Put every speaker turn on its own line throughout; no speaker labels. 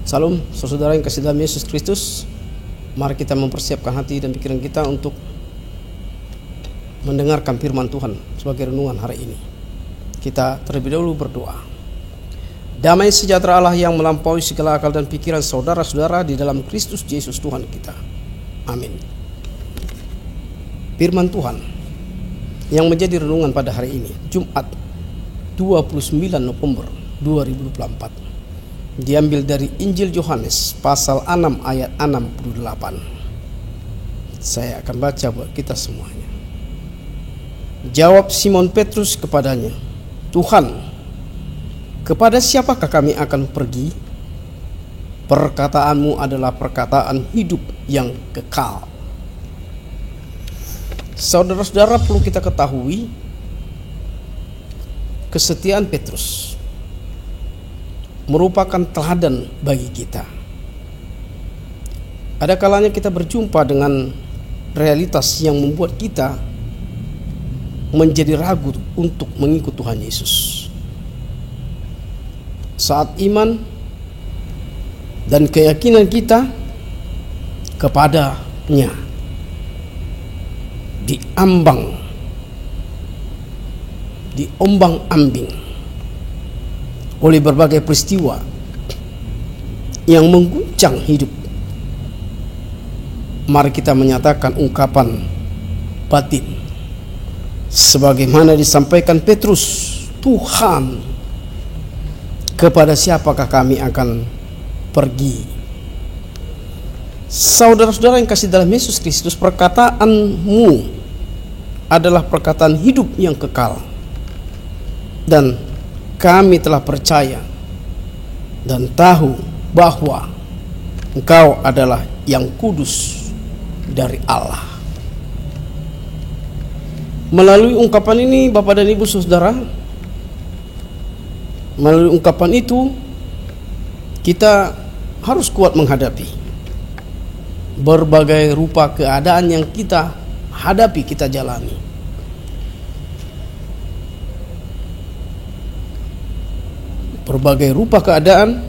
Salam, saudara yang kasih dalam Yesus Kristus. Mari kita mempersiapkan hati dan pikiran kita untuk mendengarkan firman Tuhan sebagai renungan hari ini. Kita terlebih dahulu berdoa. Damai sejahtera Allah yang melampaui segala akal dan pikiran saudara-saudara di dalam Kristus Yesus Tuhan kita. Amin. Firman Tuhan yang menjadi renungan pada hari ini, Jumat 29 November 2024. Diambil dari Injil Yohanes pasal 6 ayat 68. Saya akan baca buat kita semuanya. Jawab Simon Petrus kepadanya, "Tuhan, kepada siapakah kami akan pergi? Perkataanmu adalah perkataan hidup yang kekal." Saudara-saudara, perlu kita ketahui kesetiaan Petrus merupakan teladan bagi kita. Ada kalanya kita berjumpa dengan realitas yang membuat kita menjadi ragu untuk mengikut Tuhan Yesus. Saat iman dan keyakinan kita kepadanya diombang-ambing oleh berbagai peristiwa yang mengguncang hidup, mari kita menyatakan ungkapan batin sebagaimana disampaikan Petrus, "Tuhan, kepada siapakah kami akan pergi?" Saudara-saudara yang kasih dalam Yesus Kristus, perkataanmu adalah perkataan hidup yang kekal, dan kami telah percaya dan tahu bahwa Engkau adalah yang kudus dari Allah. Melalui ungkapan ini, Bapak dan Ibu Saudara, melalui ungkapan itu kita harus kuat menghadapi berbagai rupa keadaan yang kita hadapi, kita jalani. Berbagai rupa keadaan,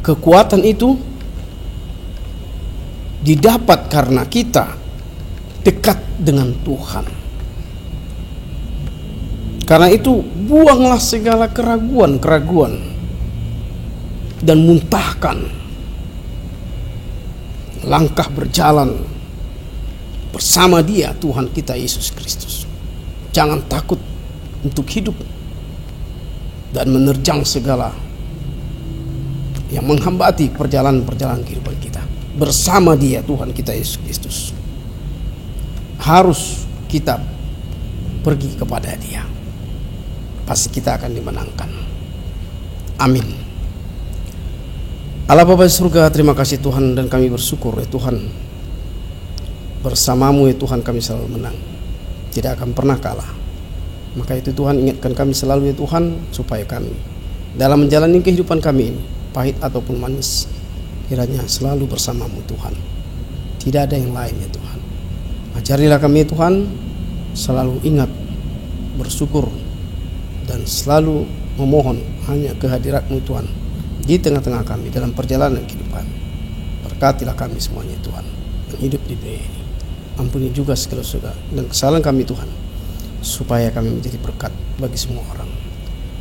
kekuatan itu didapat karena kita dekat dengan Tuhan. Karena itu buanglah segala keraguan dan muntahkan langkah berjalan bersama Dia, Tuhan kita Yesus Kristus. Jangan takut untuk hidup dan menerjang segala yang menghambati perjalanan kehidupan kita. Bersama Dia, Tuhan kita Yesus Kristus, harus kita pergi kepada Dia. Pasti kita akan dimenangkan. Amin. Allah Bapa di surga, terima kasih Tuhan, dan kami bersyukur ya Tuhan, bersama-Mu ya Tuhan kami selalu menang, tidak akan pernah kalah. Maka itu Tuhan, ingatkan kami selalu ya Tuhan, supaya kami dalam menjalani kehidupan kami ini, pahit ataupun manis, kiranya selalu bersama-Mu Tuhan. Tidak ada yang lain ya Tuhan. Ajarilah kami ya Tuhan, selalu ingat, bersyukur, dan selalu memohon hanya kehadirat-Mu Tuhan di tengah-tengah kami dalam perjalanan kehidupan. Berkatilah kami semuanya Tuhan yang hidup di dunia ini. Ampuni juga segala dosa dan kesalahan kami Tuhan, supaya kami menjadi berkat bagi semua orang.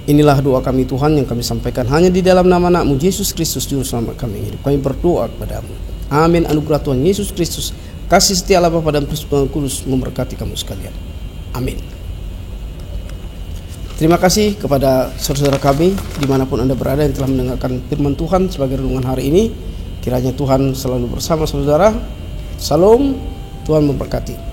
Inilah doa kami Tuhan yang kami sampaikan hanya di dalam nama Anak-Mu Yesus Kristus, Juru Selamat kami hidup. Kami berdoa kepada-Mu. Amin. Anugerah Tuhan Yesus Kristus, kasih setia Allah Bapa dan Persekutuan Kudus memberkati kamu sekalian. Amin. Terima kasih kepada saudara kami dimanapun Anda berada yang telah mendengarkan firman Tuhan sebagai renungan hari ini. Kiranya Tuhan selalu bersama saudara. Salam, Tuhan memberkati.